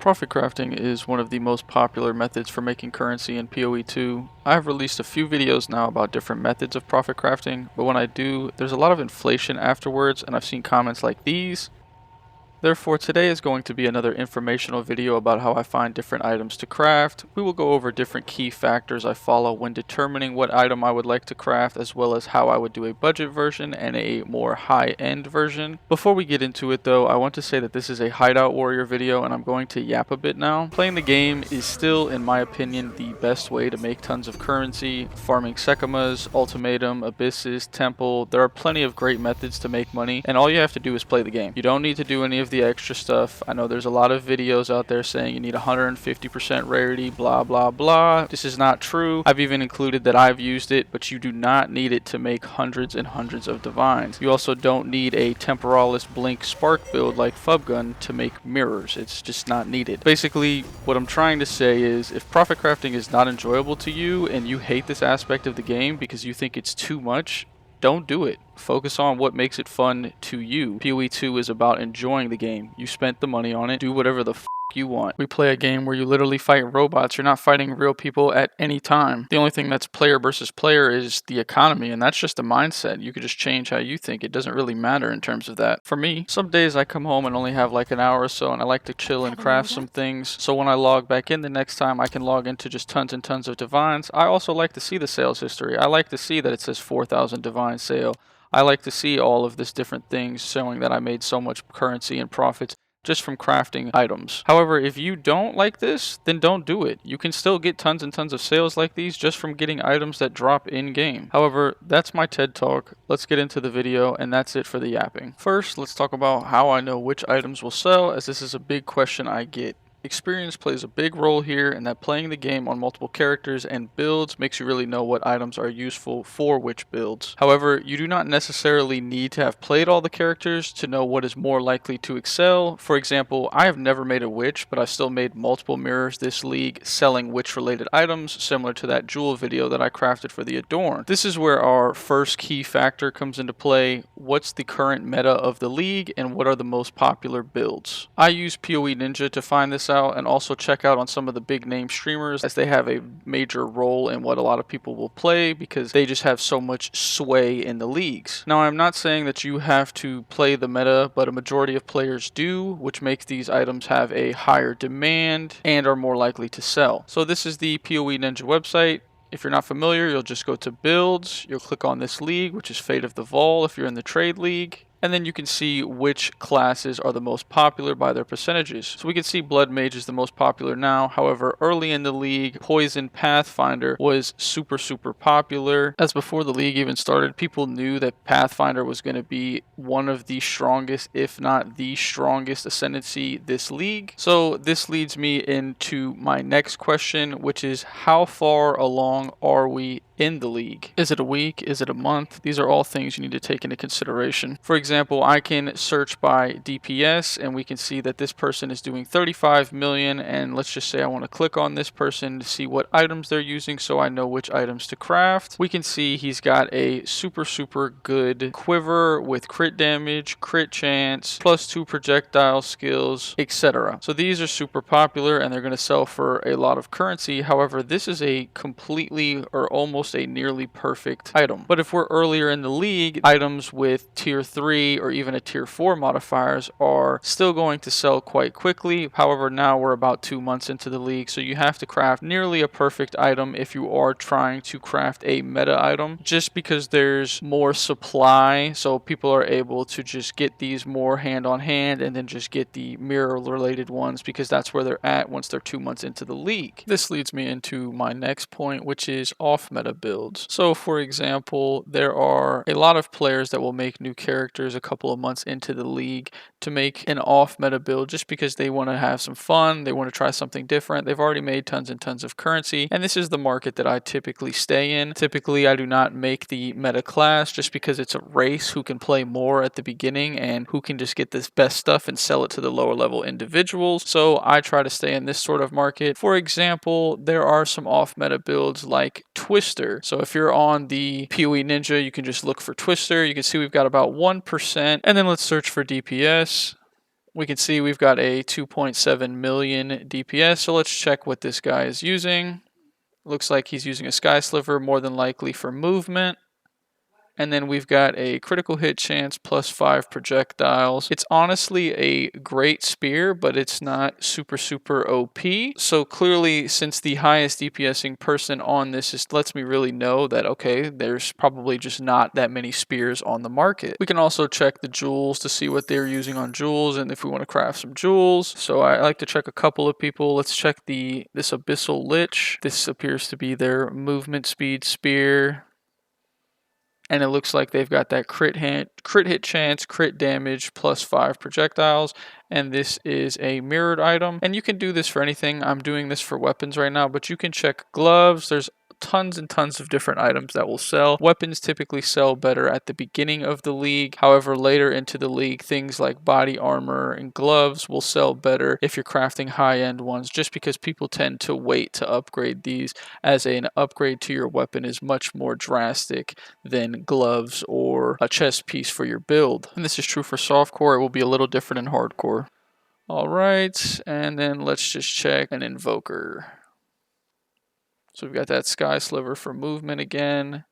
Profit crafting is one of the most popular methods for making currency in PoE 2. I have released a few videos now about different methods of profit crafting, but when I do, there's a lot of inflation afterwards, and I've seen comments like these. Therefore, today is going to be another informational video about how I find different items to craft. We will go over different key factors I follow when determining what item I would like to craft, as well as how I would do a budget version and a more high-end version. Before we get into it though, I want to say that this is a hideout warrior video and I'm going to yap a bit now. Playing the game is still, in my opinion, the best way to make tons of currency. Farming Sekimas, Ultimatum, Abysses, Temple, there are plenty of great methods to make money, and all you have to do is play the game. You don't need to do any of the extra stuff. I know there's a lot of videos out there saying you need 150% rarity, blah blah blah. This is not true. I've even included that I've used it, but you do not need it to make hundreds and hundreds of divines. You also don't need a Temporalis Blink Spark build like Fubgun to make mirrors. It's just not needed. Basically, what I'm trying to say is, if profit crafting is not enjoyable to you and you hate this aspect of the game because you think it's too much, don't do it. Focus on what makes it fun to you. PoE 2 is about enjoying the game. You spent the money on it. Do whatever the f you want. We play a game where you literally fight robots. You're not fighting real people at any time. The only thing that's player versus player is the economy, and that's just a mindset. You could just change how you think. It doesn't really matter in terms of that. For me, some days I come home and only have like an hour or so, and I like to chill and craft some things. So when I log back in the next time, I can log into just tons and tons of divines. I also like to see the sales history. I like to see that it says 4,000 divine sale. I like to see all of this different things showing that I made so much currency and profits just from crafting items. However, if you don't like this, then don't do it. You can still get tons and tons of sales like these just from getting items that drop in game. However, that's my TED Talk. Let's get into the video, and that's it for the yapping. First, let's talk about how I know which items will sell, as this is a big question I get. Experience plays a big role here in that playing the game on multiple characters and builds makes you really know what items are useful for which builds. However, you do not necessarily need to have played all the characters to know what is more likely to excel. For example, I have never made a witch, but I still made multiple mirrors this league selling witch related items, similar to that jewel video that I crafted for the Adorn. This is where our first key factor comes into play. What's the current meta of the league and what are the most popular builds? I use PoE Ninja to find this out, and also check out on some of the big name streamers, as they have a major role in what a lot of people will play because they just have so much sway in the leagues. Now, I'm not saying that you have to play the meta, but a majority of players do, which makes these items have a higher demand and are more likely to sell. So this is the PoE Ninja website. If you're not familiar, you'll just go to builds, you'll click on this league, which is Fate of the Vol if you're in the trade league, and then you can see which classes are the most popular by their percentages. So we can see Blood Mage is the most popular now. However, early in the league, Poison Pathfinder was super popular. As before the league even started, people knew that Pathfinder was going to be one of the strongest, if not the strongest ascendancy this league. So this leads me into my next question, which is how far along are we in the league? Is it a week? Is it a month? These are all things you need to take into consideration. For example, I can search by DPS and we can see that this person is doing 35 million, and let's just say I want to click on this person to see what items they're using so I know which items to craft. We can see he's got a super good quiver with crit damage, crit chance, +2 projectile skills, etc. So these are super popular and they're going to sell for a lot of currency. However, this is a completely or almost a nearly perfect item. But if we're earlier in the league, items with tier 3 or even a tier 4 modifiers are still going to sell quite quickly. However, now we're about 2 months into the league, so you have to craft nearly a perfect item if you are trying to craft a meta item, just because there's more supply, so people are able to just get these more hand on hand and then just get the mirror related ones because that's where they're at once they're 2 months into the league. This leads me into my next point, which is off meta builds. So for example, there are a lot of players that will make new characters a couple of months into the league to make an off meta build just because they want to have some fun, they want to try something different. They've already made tons and tons of currency, and this is the market that I typically stay in. Typically I do not make the meta class just because it's a race who can play more at the beginning and who can just get this best stuff and sell it to the lower level individuals. So I try to stay in this sort of market. For example, there are some off meta builds like Twister. So if you're on the PoE Ninja, you can just look for Twister. You can see we've got about 1%, and then let's search for DPS. We can see we've got a 2.7 million DPS, so let's check what this guy is using. Looks like he's using a Sky Sliver, more than likely for movement. And then we've got a critical hit chance plus 5 projectiles. It's honestly a great spear, but it's not super OP. So clearly, since the highest DPSing person on this lets me really know that, okay, there's probably just not that many spears on the market. We can also check the jewels to see what they're using on jewels and if we want to craft some jewels. So I like to check a couple of people. Let's check this Abyssal Lich. This appears to be their movement speed spear. And it looks like they've got that crit hit chance, crit damage, plus 5 projectiles. And this is a mirrored item. And you can do this for anything. I'm doing this for weapons right now, but you can check gloves. There's tons and tons of different items that will sell. Weapons typically sell better at the beginning of the league. However, later into the league, things like body armor and gloves will sell better if you're crafting high-end ones, just because people tend to wait to upgrade these, as an upgrade to your weapon is much more drastic than gloves or a chest piece for your build. And this is true for softcore. It will be a little different in hardcore. Alright, and then let's just check an invoker. So we've got that Sky Sliver for movement again.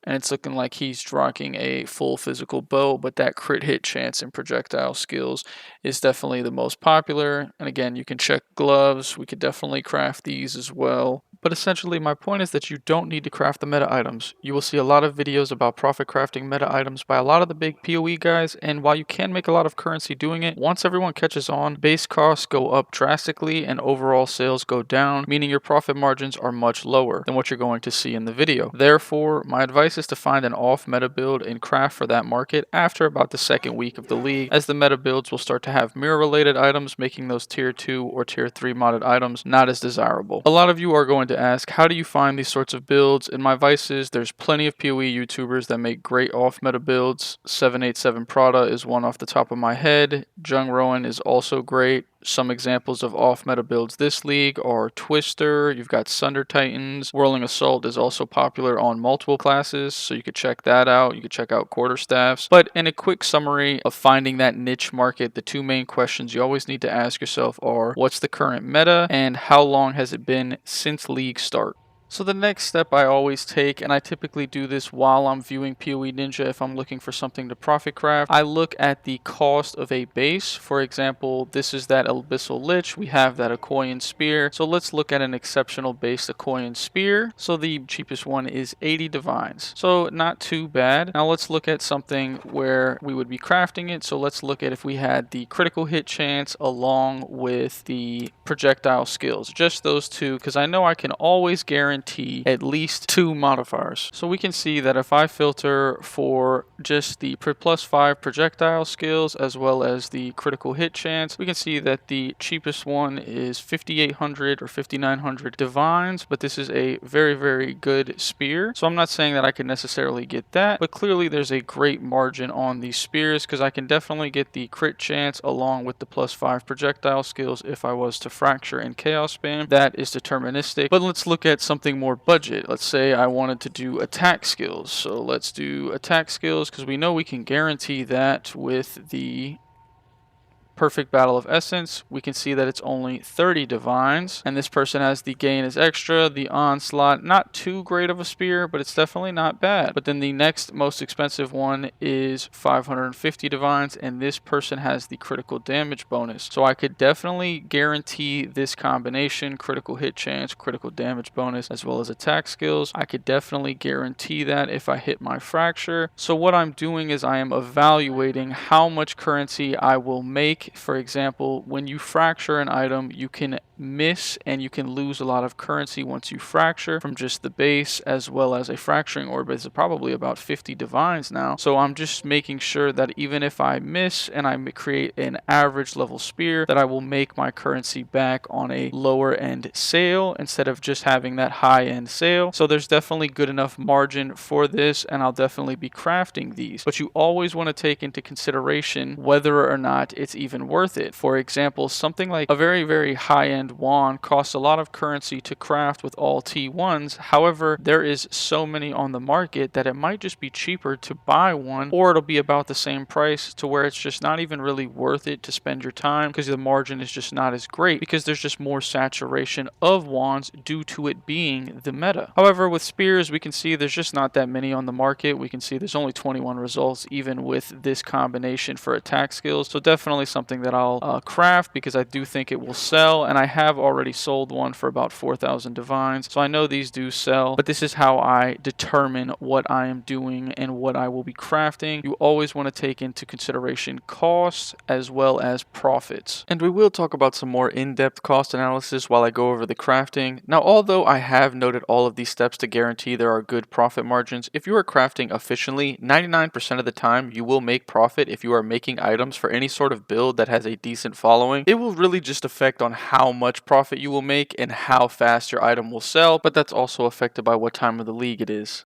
And it's looking like he's rocking a full physical bow, but that crit hit chance and projectile skills is definitely the most popular. And again, you can check gloves. We could definitely craft these as well. But essentially, my point is that you don't need to craft the meta items. You will see a lot of videos about profit crafting meta items by a lot of the big PoE guys, and while you can make a lot of currency doing it, once everyone catches on, base costs go up drastically and overall sales go down, meaning your profit margins are much lower than what you're going to see in the video. Therefore, my advice is to find an off-meta build and craft for that market after about the second week of the league, as the meta builds will start to have mirror-related items, making those tier 2 or tier 3 modded items not as desirable. A lot of you are going to ask, how do you find these sorts of builds? And my advice is there's plenty of PoE YouTubers that make great off-meta builds. 787 Prada is one off the top of my head. Jung Rowan is also great. Some examples of off-meta builds this league are Twister, you've got Sunder Titans, Whirling Assault is also popular on multiple classes, so you could check that out. You could check out Quarterstaffs. But in a quick summary of finding that niche market, the two main questions you always need to ask yourself are, what's the current meta, and how long has it been since league start? So the next step I always take, and I typically do this while I'm viewing PoE Ninja if I'm looking for something to profit craft, I look at the cost of a base. For example, this is that Abyssal Lich, we have that Akoyan Spear. So let's look at an exceptional base Akoyan Spear. So the cheapest one is 80 Divines. So not too bad. Now let's look at something where we would be crafting it. So let's look at if we had the critical hit chance along with the projectile skills. Just those two, because I know I can always guarantee at least 2 modifiers. So we can see that if I filter for just the plus 5 projectile skills as well as the critical hit chance, we can see that the cheapest one is 5800 or 5900 divines, but this is a very good spear. So I'm not saying that I can necessarily get that, but clearly there's a great margin on these spears because I can definitely get the crit chance along with the plus 5 projectile skills if I was to fracture and chaos spam. That is deterministic. But let's look at something more budget. Let's say I wanted to do attack skills. So let's do attack skills because we know we can guarantee that with the Perfect Battle of Essence. We can see that it's only 30 divines, and this person has the gain as extra, the onslaught, not too great of a spear, but it's definitely not bad. But then the next most expensive one is 550 divines, and this person has the critical damage bonus. So I could definitely guarantee this combination, critical hit chance, critical damage bonus, as well as attack skills. I could definitely guarantee that if I hit my fracture. So what I'm doing is I am evaluating how much currency I will make. For example, when you fracture an item, you can miss and you can lose a lot of currency once you fracture from just the base, as well as a fracturing orb is probably about 50 divines now. So I'm just making sure that even if I miss and I create an average level spear, that I will make my currency back on a lower end sale instead of just having that high end sale. So there's definitely good enough margin for this, and I'll definitely be crafting these. But you always want to take into consideration whether or not it's even worth it. For example, something like a very high-end 1 won costs a lot of currency to craft with all T1s. However, there is so many on the market that it might just be cheaper to buy one, or it'll be about the same price to where it's just not even really worth it to spend your time because the margin is just not as great because there's just more saturation of wands due to it being the meta. However, with spears, we can see there's just not that many on the market. We can see there's only 21 results even with this combination for attack skills. So definitely something that I'll craft because I do think it will sell, and I have already sold one for about 4,000 divines. So I know these do sell, but this is how I determine what I am doing and what I will be crafting. You always want to take into consideration costs as well as profits. And we will talk about some more in-depth cost analysis while I go over the crafting. Now, although I have noted all of these steps to guarantee there are good profit margins, if you are crafting efficiently, 99% of the time you will make profit if you are making items for any sort of build that has a decent following. It will really just affect on how much profit you will make and how fast your item will sell, but that's also affected by what time of the league it is.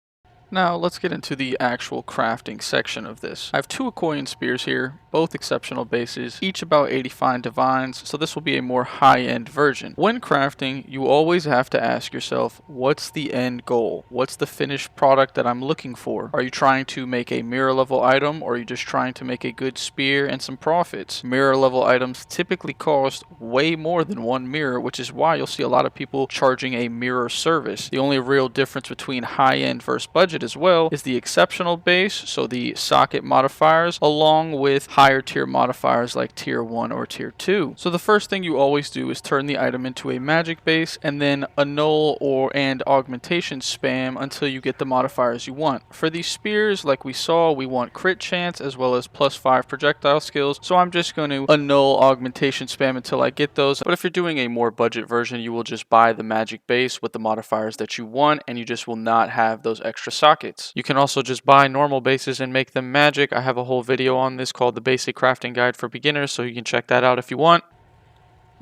Now, let's get into the actual crafting section of this. I have 2 Akoyan spears here, both exceptional bases, each about 80 fine divines, so this will be a more high-end version. When crafting, you always have to ask yourself, what's the end goal? What's the finished product that I'm looking for? Are you trying to make a mirror level item, or are you just trying to make a good spear and some profits? Mirror level items typically cost way more than 1 mirror, which is why you'll see a lot of people charging a mirror service. The only real difference between high-end versus budget as well is the exceptional base, so the socket modifiers, along with higher tier modifiers like tier 1 or tier 2. So the first thing you always do is turn the item into a magic base and then annul and augmentation spam until you get the modifiers you want. For these spears, like we saw, we want crit chance as well as +5 projectile skills, so I'm just going to annul augmentation spam until I get those. But if you're doing a more budget version, you will just buy the magic base with the modifiers that you want, and you just will not have those extra sockets. You can also just buy normal bases and make them magic. I have a whole video on this called the Basic Crafting Guide for Beginners, so you can check that out if you want.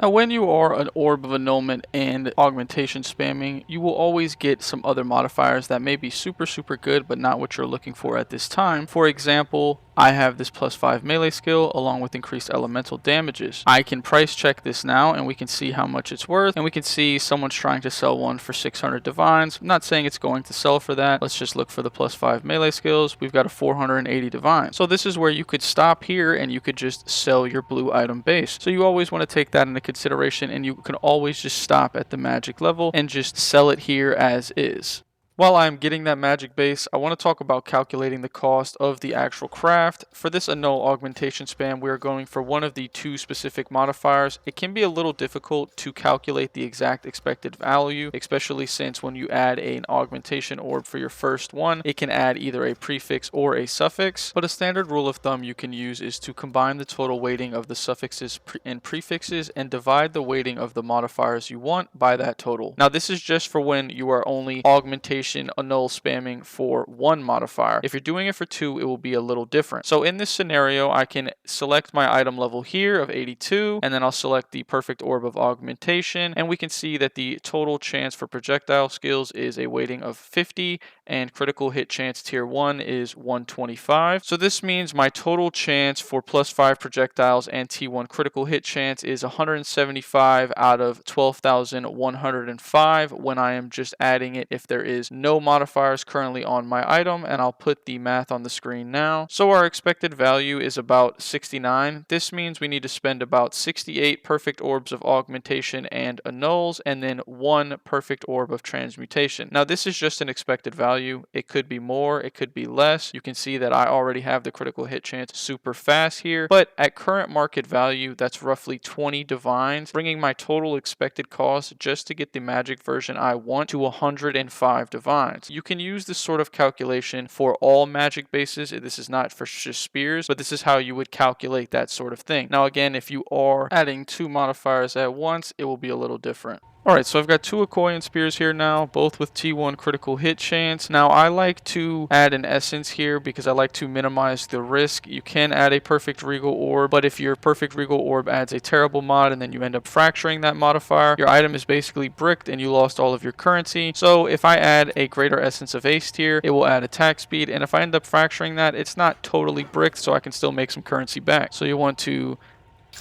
Now, when you are an orb of annulment and augmentation spamming, you will always get some other modifiers that may be super good but not what you're looking for at this time. For example, I have this +5 melee skill along with increased elemental damages. I can price check this now and we can see how much it's worth, and we can see someone's trying to sell one for 600 divines. I'm not saying it's going to sell for that. Let's just look for the +5 melee skills. We've got a 480 divines. So this is where you could stop here and you could just sell your blue item base. So you always want to take that into consideration, and you can always just stop at the magic level and just sell it here as is. While I'm getting that magic base, I want to talk about calculating the cost of the actual craft. For this annul augmentation spam, we are going for one of the 2 specific modifiers. It can be a little difficult to calculate the exact expected value, especially since when you add an augmentation orb for your first one, it can add either a prefix or a suffix. But a standard rule of thumb you can use is to combine the total weighting of the suffixes and prefixes and divide the weighting of the modifiers you want by that total. Now, this is just for when you are only augmentation annul spamming for 1 modifier. If you're doing it for 2, it will be a little different. So in this scenario, I can select my item level here of 82, and then I'll select the perfect orb of augmentation, and we can see that the total chance for projectile skills is a weighting of 50, and critical hit chance tier 1 is 125. So this means my total chance for +5 projectiles and T1 critical hit chance is 175 out of 12,105 when I am just adding it if there is no modifiers currently on my item, and I'll put the math on the screen now. So our expected value is about 69. This means we need to spend about 68 perfect orbs of augmentation and annuls, and then 1 perfect orb of transmutation. Now this is just an expected value. It could be more, it could be less. You can see that I already have the critical hit chance super fast here, but at current market value, that's roughly 20 divines, bringing my total expected cost just to get the magic version I want to 105 divines. You can use this sort of calculation for all magic bases. This is not for just spears, but this is how you would calculate that sort of thing. Now again, if you are adding 2 modifiers at once, it will be a little different. Alright, so I've got 2 Akoyan spears here now, both with T1 critical hit chance. Now I like to add an essence here because I like to minimize the risk. You can add a perfect regal orb, but if your perfect regal orb adds a terrible mod and then you end up fracturing that modifier, your item is basically bricked and you lost all of your currency. So if I add a greater essence of ace tier, it will add attack speed, and if I end up fracturing that, it's not totally bricked, so I can still make some currency back. So you want to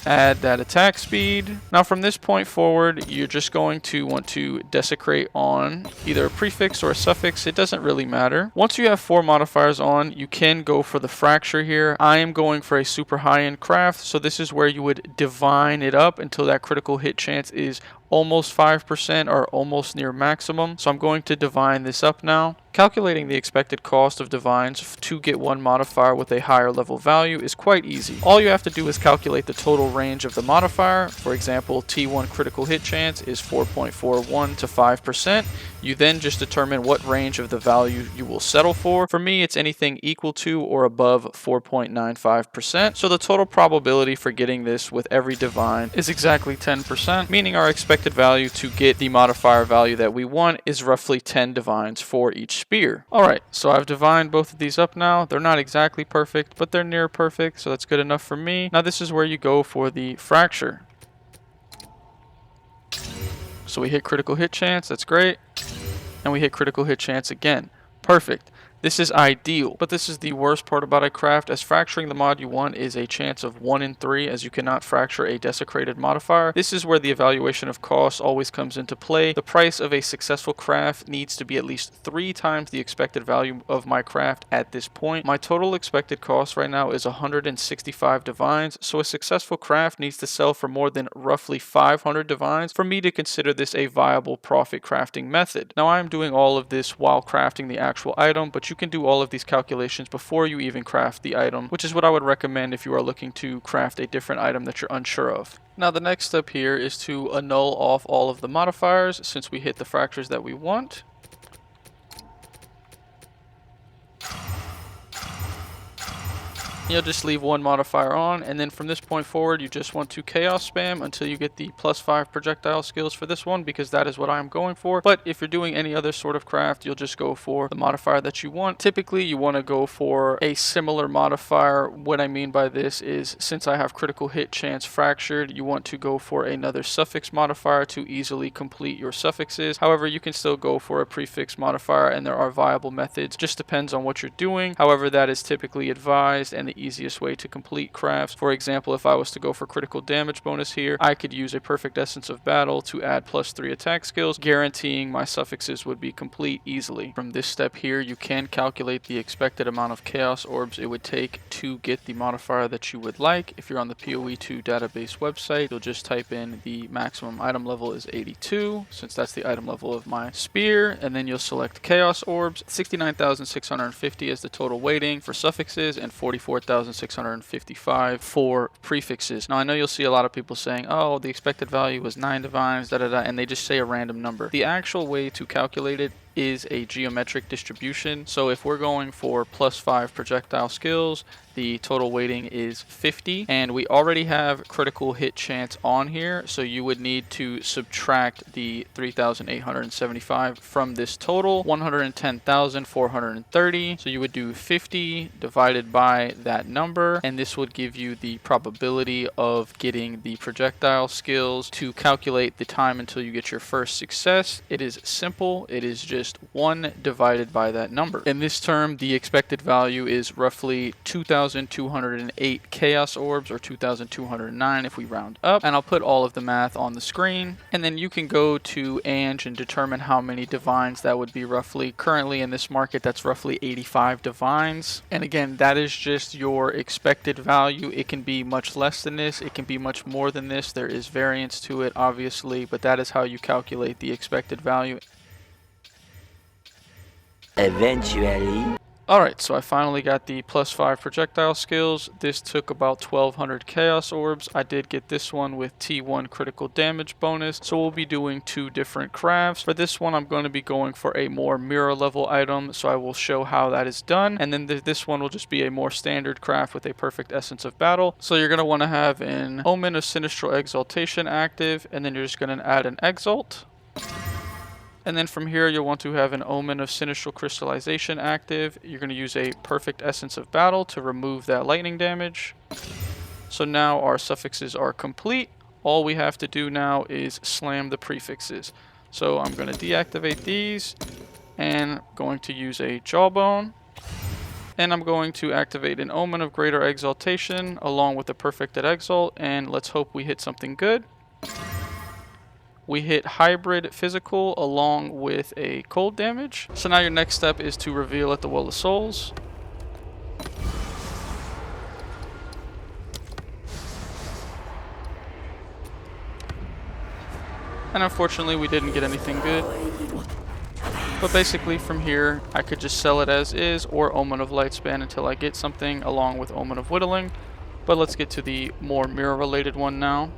Add that attack speed. Now from this point forward, you're just going to want to desecrate on either a prefix or a suffix. It doesn't really matter. Once you have 4 modifiers on, you can go for the fracture here. I am going for a super high-end craft, so this is where you would divine it up until that critical hit chance is almost 5% or almost near maximum. So I'm going to divine this up now. Calculating the expected cost of divines to get one modifier with a higher level value is quite easy. All you have to do is calculate the total range of the modifier. For example, T1 critical hit chance is 4.41 to 5%. You then just determine what range of the value you will settle for. For me, it's anything equal to or above 4.95%. So the total probability for getting this with every divine is exactly 10%, meaning our expected value to get the modifier value that we want is roughly 10 divines for each spear. Alright, so I've divined both of these up now. They're not exactly perfect, but they're near perfect, so that's good enough for me. Now this is where you go for the fracture. So we hit critical hit chance, that's great. And we hit critical hit chance again. Perfect. This is ideal, but this is the worst part about a craft, as fracturing the mod you want is a chance of 1 in 3, as you cannot fracture a desecrated modifier. This is where the evaluation of cost always comes into play. The price of a successful craft needs to be at least 3 times the expected value of my craft at this point. My total expected cost right now is 165 divines, so a successful craft needs to sell for more than roughly 500 divines for me to consider this a viable profit crafting method. Now I am doing all of this while crafting the actual item, but you can do all of these calculations before you even craft the item, which is what I would recommend if you are looking to craft a different item that you're unsure of. Now the next step here is to annul off all of the modifiers since we hit the fractures that we want. You'll just leave one modifier on, and then from this point forward you just want to chaos spam until you get the +5 projectile skills for this one, because that is what I'm going for. But if you're doing any other sort of craft, you'll just go for the modifier that you want. Typically you want to go for a similar modifier. What I mean by this is, since I have critical hit chance fractured, you want to go for another suffix modifier to easily complete your suffixes. However, you can still go for a prefix modifier, and there are viable methods. Just depends on what you're doing. However, that is typically advised and the easiest way to complete crafts. For example, if I was to go for critical damage bonus here, I could use a perfect essence of battle to add +3 attack skills, guaranteeing my suffixes would be complete easily. From this step here, you can calculate the expected amount of chaos orbs it would take to get the modifier that you would like. If you're on the PoE2 database website, you'll just type in the maximum item level is 82, since that's the item level of my spear, and then you'll select chaos orbs. 69,650 is the total weighting for suffixes, and 44,655 for prefixes. Now I know you'll see a lot of people saying, oh, the expected value was 9 divines, and they just say a random number. The actual way to calculate it is a geometric distribution. So if we're going for +5 projectile skills, the total weighting is 50, and we already have critical hit chance on here, so you would need to subtract the 3,875 from this total, 110,430. So you would do 50 divided by that number, and this would give you the probability of getting the projectile skills. To calculate the time until you get your first success, it is simple. It is just 1 divided by that number. In this term, the expected value is roughly 2,208 chaos orbs, or 2,209 if we round up, and I'll put all of the math on the screen, and then you can go to Ange and determine how many divines that would be roughly. Currently in this market, that's roughly 85 divines, and again, that is just your expected value. It can be much less than this, it can be much more than this. There is variance to it, obviously, but that is how you calculate the expected value. Eventually. Alright, so I finally got the +5 projectile skills. This took about 1,200 chaos orbs. I did get this one with T1 critical damage bonus, so we'll be doing 2 different crafts. For this one, I'm going to be going for a more mirror level item, so I will show how that is done. And then this one will just be a more standard craft with a perfect essence of battle. So you're going to want to have an Omen of Sinistral Exaltation active, and then you're just going to add an Exalt. And then from here, you'll want to have an Omen of Sinistral Crystallization active. You're going to use a Perfect Essence of Battle to remove that lightning damage. So now our suffixes are complete. All we have to do now is slam the prefixes. So I'm going to deactivate these, and going to use a Jawbone. And I'm going to activate an Omen of Greater Exaltation along with the Perfected Exalt, and let's hope we hit something good. We hit Hybrid Physical along with a cold damage. So now your next step is to reveal at the Well of Souls. And unfortunately we didn't get anything good. But basically from here, I could just sell it as is or Omen of Lightspan until I get something along with Omen of Whittling. But let's get to the more mirror related one now.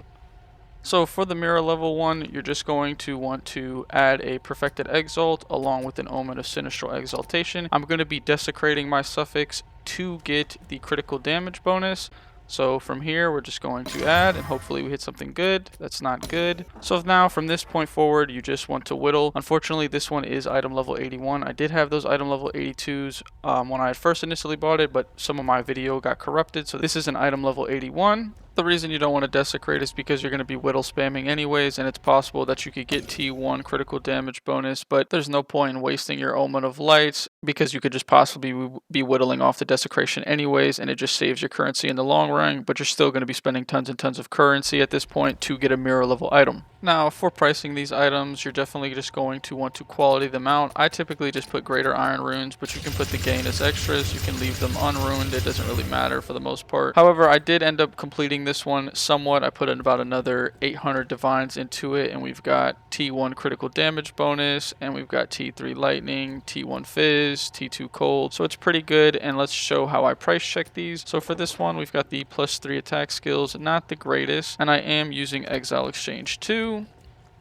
So for the mirror level one, you're just going to want to add a Perfected Exalt along with an Omen of Sinistral Exaltation. I'm going to be desecrating my suffix to get the critical damage bonus. So from here, we're just going to add, and hopefully we hit something good. That's not good. So now from this point forward, you just want to whittle. Unfortunately, this one is item level 81. I did have those item level 82s when I had first initially bought it, but some of my video got corrupted. So this is an item level 81. The reason you don't want to desecrate is because you're going to be whittle spamming anyways, and it's possible that you could get T1 critical damage bonus, but there's no point in wasting your Omen of Lights because you could just possibly be whittling off the desecration anyways, and it just saves your currency in the long run, but you're still going to be spending tons and tons of currency at this point to get a mirror level item. Now, for pricing these items, you're definitely just going to want to quality them out. I typically just put Greater Iron Runes, but you can put the gain as extras. You can leave them unruined. It doesn't really matter for the most part. However, I did end up completing this one somewhat. I put in about another 800 Divines into it, and we've got T1 critical damage bonus, and we've got T3 Lightning, T1 Fizz, T2 Cold. So it's pretty good, and let's show how I price check these. So for this one, we've got the +3 attack skills, not the greatest, and I am using Exile Exchange 2.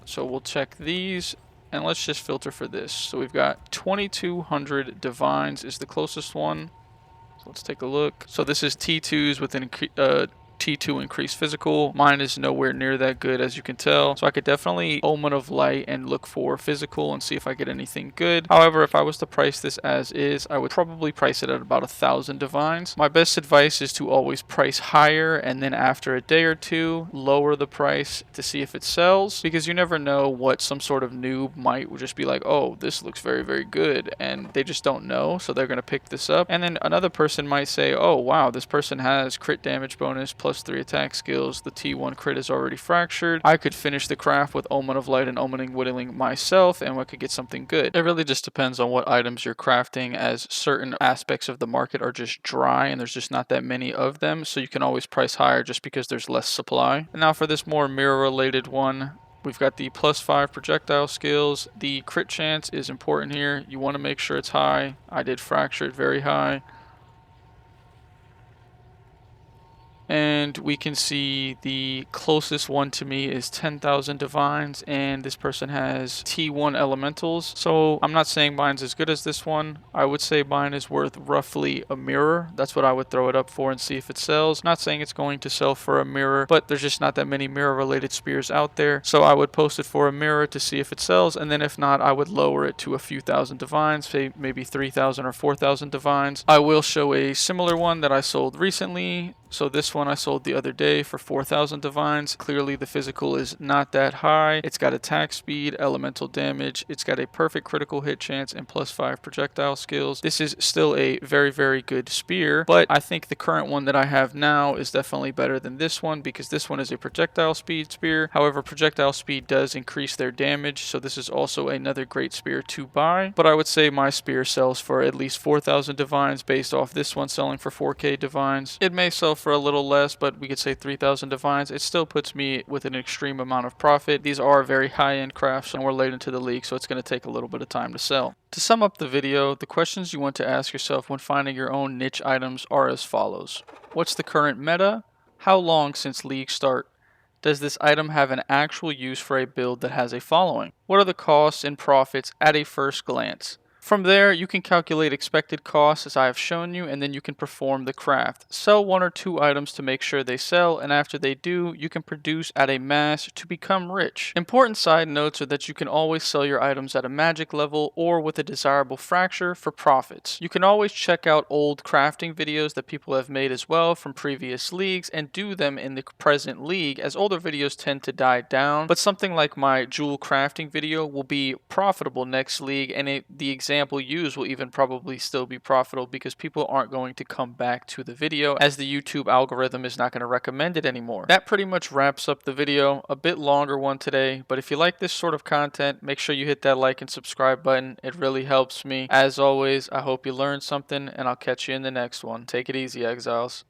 So we'll check these, and let's just filter for this. So we've got 2200 Divines is the closest one. So let's take a look. So this is T2s with an T2 increased physical. Mine is nowhere near that good, as you can tell. So I could definitely Omen of Light and look for physical and see if I get anything good. However, if I was to price this as is, I would probably price it at about 1,000 divines. My best advice is to always price higher, and then after a day or two, lower the price to see if it sells, because you never know what some sort of noob might just be like, oh, this looks very, very good, and they just don't know, so they're going to pick this up. And then another person might say, oh, wow, this person has crit damage bonus +3 attack skills. The T1 crit is already fractured. I could finish the craft with Omen of Light and Omening Whittling myself, and I could get something good. It really just depends on what items you're crafting, as certain aspects of the market are just dry and there's just not that many of them, so you can always price higher just because there's less supply. And now for this more mirror related one, we've got the +5 projectile skills. The crit chance is important here. You want to make sure it's high. I did fracture it very high. And we can see the closest one to me is 10,000 divines, and this person has T1 elementals. So I'm not saying mine's as good as this one. I would say mine is worth roughly a mirror. That's what I would throw it up for and see if it sells. Not saying it's going to sell for a mirror, but there's just not that many mirror related spears out there. So I would post it for a mirror to see if it sells, and then if not, I would lower it to a few thousand divines, say maybe 3,000 or 4,000 divines. I will show a similar one that I sold recently. So this one I sold the other day for 4,000 divines. Clearly the physical is not that high. It's got attack speed, elemental damage. It's got a perfect critical hit chance and +5 projectile skills. This is still a very, very good spear, but I think the current one that I have now is definitely better than this one, because this one is a projectile speed spear. However, projectile speed does increase their damage, so this is also another great spear to buy. But I would say my spear sells for at least 4,000 divines based off this one selling for 4k divines. It may sell for a little less, but we could say 3,000 divines. It still puts me with an extreme amount of profit. These are very high-end crafts, and we're late into the league, so it's going to take a little bit of time to sell. To sum up the video, the questions you want to ask yourself when finding your own niche items are as follows. What's the current meta? How long since league start? Does this item have an actual use for a build that has a following? What are the costs and profits at a first glance? From there, you can calculate expected costs as I have shown you, and then you can perform the craft. Sell 1 or 2 items to make sure they sell, and after they do, you can produce at a mass to become rich. Important side notes are that you can always sell your items at a magic level or with a desirable fracture for profits. You can always check out old crafting videos that people have made as well from previous leagues and do them in the present league, as older videos tend to die down, but something like my jewel crafting video will be profitable next league, and the example example used will even probably still be profitable because people aren't going to come back to the video as the YouTube algorithm is not going to recommend it anymore. That pretty much wraps up the video. A bit longer one today, but if you like this sort of content, make sure you hit that like and subscribe button. It really helps me. As always, I hope you learned something, and I'll catch you in the next one. Take it easy, Exiles.